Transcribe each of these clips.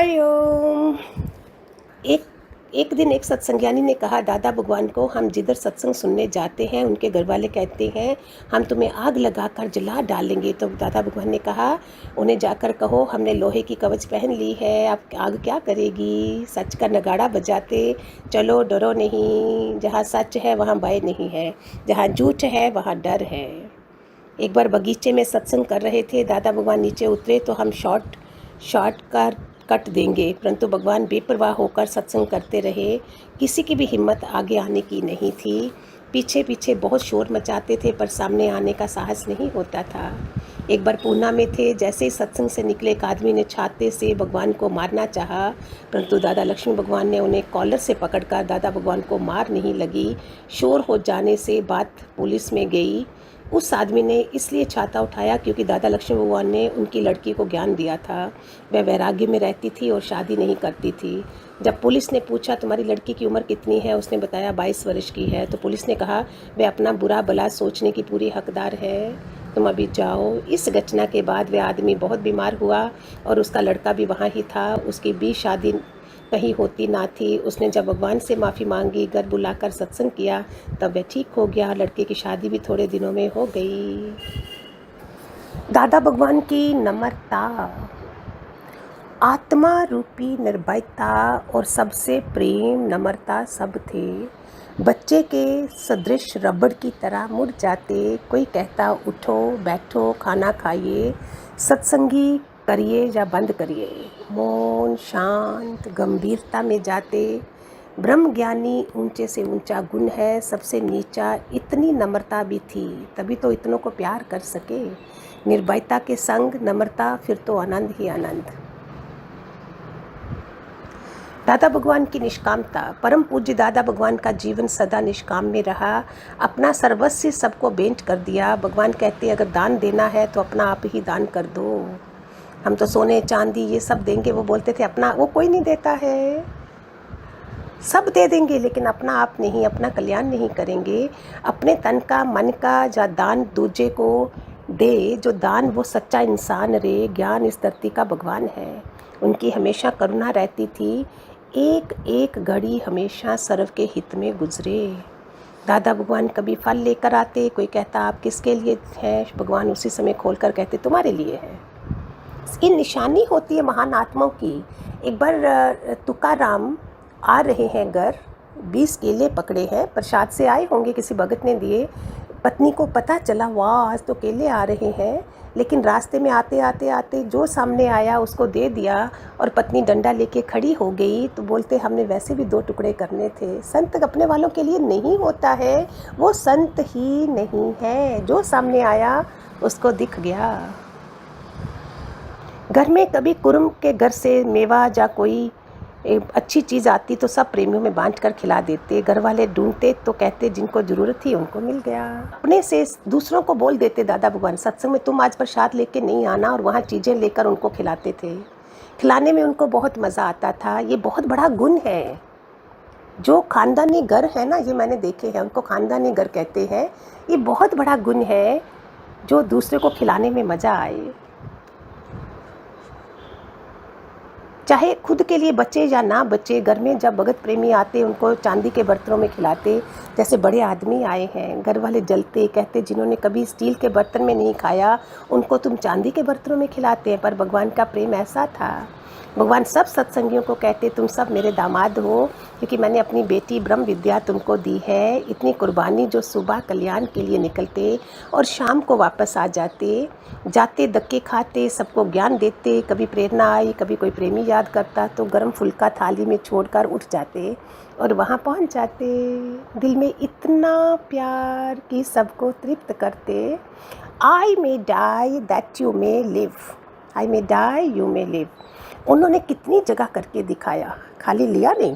हरिओम। एक एक दिन एक सत्संज्ञानी ने कहा दादा भगवान को, हम जिधर सत्संग सुनने जाते हैं उनके घर वाले कहते हैं हम तुम्हें आग लगाकर जला डालेंगे। तो दादा भगवान ने कहा उन्हें जाकर कहो हमने लोहे की कवच पहन ली है, अब आग क्या करेगी। सच का नगाड़ा बजाते चलो, डरो नहीं। जहाँ सच है वहाँ भय नहीं है, जहाँ झूठ है वहाँ डर है। एक बार बगीचे में सत्संग कर रहे थे, दादा भगवान नीचे उतरे तो हम शॉर्ट कट देंगे, परंतु भगवान बेपरवाह होकर सत्संग करते रहे। किसी की भी हिम्मत आगे आने की नहीं थी। पीछे पीछे बहुत शोर मचाते थे पर सामने आने का साहस नहीं होता था। एक बार पूना में थे, जैसे ही सत्संग से निकले एक आदमी ने छाते से भगवान को मारना चाहा, परंतु दादा लक्ष्मी भगवान ने उन्हें कॉलर से पकड़कर दादा भगवान को मार नहीं लगी। शोर हो जाने से बात पुलिस में गई। उस आदमी ने इसलिए छाता उठाया क्योंकि दादा लक्ष्मी भगवान ने उनकी लड़की को ज्ञान दिया था। वह वैराग्य में रहती थी और शादी नहीं करती थी। जब पुलिस ने पूछा तुम्हारी लड़की की उम्र कितनी है, उसने बताया 22 वर्ष की है। तो पुलिस ने कहा वह अपना बुरा भला सोचने की पूरी हकदार है, तुम अभी जाओ। इस घटना के बाद वह आदमी बहुत बीमार हुआ और उसका लड़का भी वहाँ ही था। उसकी भी शादी कहीं होती ना थी। उसने जब भगवान से माफ़ी मांगी, घर बुलाकर सत्संग किया, तब वह ठीक हो गया। लड़के की शादी भी थोड़े दिनों में हो गई। दादा भगवान की नम्रता, आत्मा रूपी निर्भयता और सबसे प्रेम नम्रता सब थे। बच्चे के सदृश रबड़ की तरह मुड़ जाते। कोई कहता उठो बैठो खाना खाइए, सत्संगी करिए या बंद करिए। मौन शांत गंभीरता में जाते। ब्रह्म ज्ञानी ऊंचे से ऊंचा गुण है, सबसे नीचा इतनी नम्रता भी थी, तभी तो इतनों को प्यार कर सके। निर्भयता के संग नम्रता, फिर तो आनंद ही आनंद। दादा भगवान की निष्कामता, परम पूज्य दादा भगवान का जीवन सदा निष्काम में रहा। अपना सर्वस्व सबको भेंट कर दिया। भगवान कहते अगर दान देना है तो अपना आप ही दान कर दो। हम तो सोने चांदी ये सब देंगे, वो बोलते थे अपना, वो कोई नहीं देता है। सब दे देंगे लेकिन अपना आप नहीं, अपना कल्याण नहीं करेंगे। अपने तन का मन का या दान दूजे को दे, जो दान वो सच्चा इंसान रे। ज्ञान इस धरती का भगवान है, उनकी हमेशा करुणा रहती थी। एक एक घड़ी हमेशा सर्व के हित में गुजरे। दादा भगवान कभी फल लेकर आते, कोई कहता आप किसके लिए है, भगवान उसी समय खोलकर कहते तुम्हारे लिए है। इसकी निशानी होती है महान आत्माओं की। एक बार तुकाराम आ रहे हैं घर, 20 केले पकड़े हैं, प्रसाद से आए होंगे, किसी भगत ने दिए। पत्नी को पता चला वाह आज तो केले आ रहे हैं, लेकिन रास्ते में आते आते आते जो सामने आया उसको दे दिया और पत्नी डंडा लेके खड़ी हो गई। तो बोलते हमने वैसे भी 2 टुकड़े करने थे। संत अपने वालों के लिए नहीं होता है, वो संत ही नहीं है। जो सामने आया उसको दिख गया। घर में कभी कुर्म के घर से मेवा या कोई अच्छी चीज़ आती तो सब प्रेमियों में बांट कर खिला देते। घर वाले ढूंढते तो कहते जिनको ज़रूरत थी उनको मिल गया। अपने से दूसरों को बोल देते दादा भगवान सत्संग में तुम आज प्रसाद लेके नहीं आना, और वहाँ चीज़ें लेकर उनको खिलाते थे। खिलाने में उनको बहुत मज़ा आता था। ये बहुत बड़ा गुण है। जो खानदानी घर है ना, ये मैंने देखे हैं, उनको खानदानी घर कहते हैं। ये बहुत बड़ा गुण है, जो दूसरे को खिलाने में मज़ा आए। चाहे खुद के लिए बचे या ना बचे, घर में जब भगत प्रेमी आते उनको चांदी के बर्तनों में खिलाते। जैसे बड़े आदमी आए हैं, घर वाले जलते, कहते जिन्होंने कभी स्टील के बर्तन में नहीं खाया उनको तुम चांदी के बर्तनों में खिलाते हैं। पर भगवान का प्रेम ऐसा था। भगवान सब सत्संगियों को कहते तुम सब मेरे दामाद हो, क्योंकि मैंने अपनी बेटी ब्रह्म विद्या तुमको दी है। इतनी कुर्बानी, जो सुबह कल्याण के लिए निकलते और शाम को वापस आ जाते, जाते धक्के खाते, सबको ज्ञान देते। कभी प्रेरणा आई, कभी कोई प्रेमी याद करता तो गर्म फुल्का थाली में छोड़कर उठ जाते और वहाँ पहुँच जाते। दिल में इतना प्यार कि सबको तृप्त करते। I may die that you may live, I may die you may live. उन्होंने कितनी जगह करके दिखाया, खाली लिया नहीं।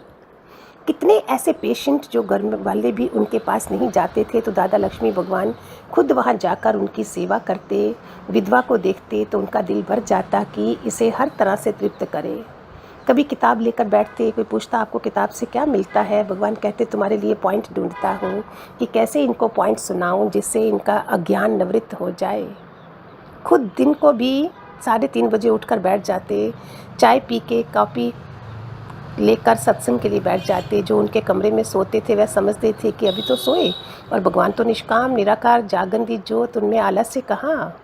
कितने ऐसे पेशेंट जो घर वाले भी उनके पास नहीं जाते थे तो दादा लक्ष्मी भगवान खुद वहाँ जाकर उनकी सेवा करते। विधवा को देखते तो उनका दिल भर जाता कि इसे हर तरह से तृप्त करे। कभी किताब लेकर बैठते, कोई पूछता आपको किताब से क्या मिलता है, भगवान कहते तुम्हारे लिए पॉइंट ढूंढता हूँ कि कैसे इनको पॉइंट सुनाऊँ जिससे इनका अज्ञान निवृत्त हो जाए। खुद दिन को भी 3:30 बजे उठकर बैठ जाते, चाय पी के कॉफ़ी लेकर सत्संग के लिए बैठ जाते। जो उनके कमरे में सोते थे वह समझते थे कि अभी तो सोए, और भगवान तो निष्काम निराकार जागंदी ज्योत, उनमें आलस्य कहाँ।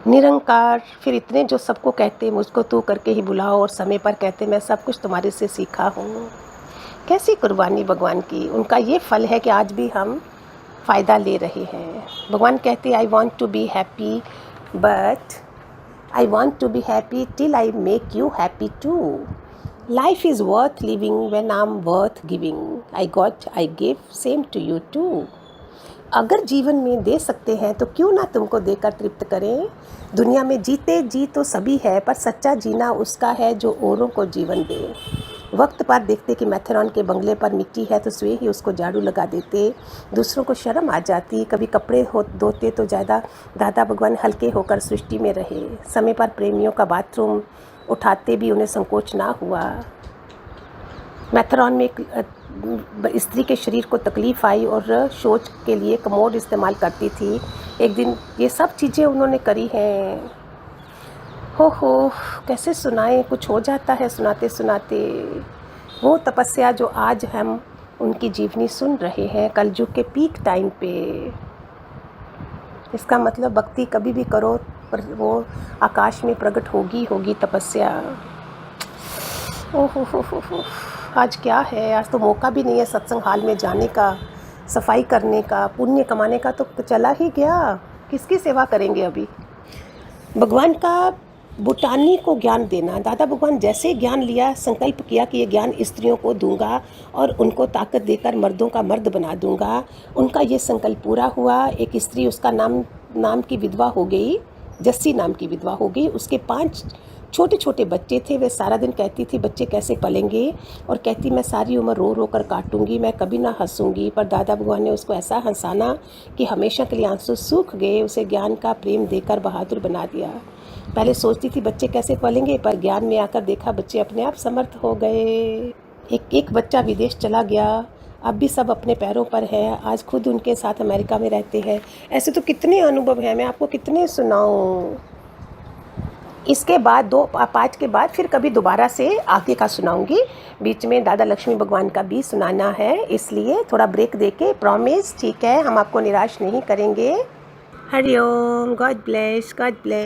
निरंकार फिर इतने जो सबको कहते मुझको तू करके ही बुलाओ, और समय पर कहते मैं सब कुछ तुम्हारे से सीखा हूँ। कैसी कुर्बानी भगवान की, उनका ये फल है कि आज भी हम फ़ायदा ले रहे हैं। भगवान कहते I want to be happy but I want to be happy till I make you happy too. Life is worth living when I am worth giving, I got I give same to you too. अगर जीवन में दे सकते हैं तो क्यों ना तुमको देकर तृप्त करें। दुनिया में जीते जी तो सभी है, पर सच्चा जीना उसका है जो औरों को जीवन दे। वक्त पर देखते कि मैथेरॉन के बंगले पर मिट्टी है तो स्वयं ही उसको झाड़ू लगा देते, दूसरों को शर्म आ जाती। कभी कपड़े धोते तो ज़्यादा दादा भगवान हल्के होकर सृष्टि में रहे। समय पर प्रेमियों का बाथरूम उठाते भी उन्हें संकोच ना हुआ। मैथेरॉन में एक स्त्री के शरीर को तकलीफ़ आई और शौच के लिए कमोड इस्तेमाल करती थी। एक दिन ये सब चीज़ें उन्होंने करी हैं। हो कैसे सुनाएं, कुछ हो जाता है सुनाते सुनाते। वो तपस्या जो आज हम उनकी जीवनी सुन रहे हैं कलयुग के पीक टाइम पे। इसका मतलब भक्ति कभी भी करो पर वो आकाश में प्रकट होगी तपस्या। हो आज क्या है, आज तो मौका भी नहीं है सत्संग हाल में जाने का, सफाई करने का, पुण्य कमाने का तो चला ही गया। किसकी सेवा करेंगे अभी। भगवान का बुटानी को ज्ञान देना। दादा भगवान जैसे ज्ञान लिया संकल्प किया कि ये ज्ञान स्त्रियों को दूंगा और उनको ताकत देकर मर्दों का मर्द बना दूंगा। उनका ये संकल्प पूरा हुआ। एक स्त्री, उसका नाम की विधवा हो गई, जस्सी नाम की विधवा हो गई। उसके 5 छोटे छोटे बच्चे थे। वे सारा दिन कहती थी बच्चे कैसे पलेंगे, और कहती मैं सारी उम्र रो रो कर काटूंगी, मैं कभी ना हंसूंगी। पर दादा भगवान ने उसको ऐसा हंसाना कि हमेशा के लिए आंसू सूख गए। उसे ज्ञान का प्रेम देकर बहादुर बना दिया। पहले सोचती थी बच्चे कैसे पलेंगे, पर ज्ञान में आकर देखा बच्चे अपने आप समर्थ हो गए। एक बच्चा विदेश चला गया, अब भी सब अपने पैरों पर है। आज खुद उनके साथ अमेरिका में रहते हैं। ऐसे तो कितने अनुभव हैं, मैं आपको कितने सुनाऊं। इसके बाद 2 पार्ट के बाद फिर कभी दोबारा से आगे का सुनाऊंगी। बीच में दादा लक्ष्मी भगवान का भी सुनाना है, इसलिए थोड़ा ब्रेक देके प्रॉमिस, ठीक है, हम आपको निराश नहीं करेंगे। Hariom, God bless, God bless.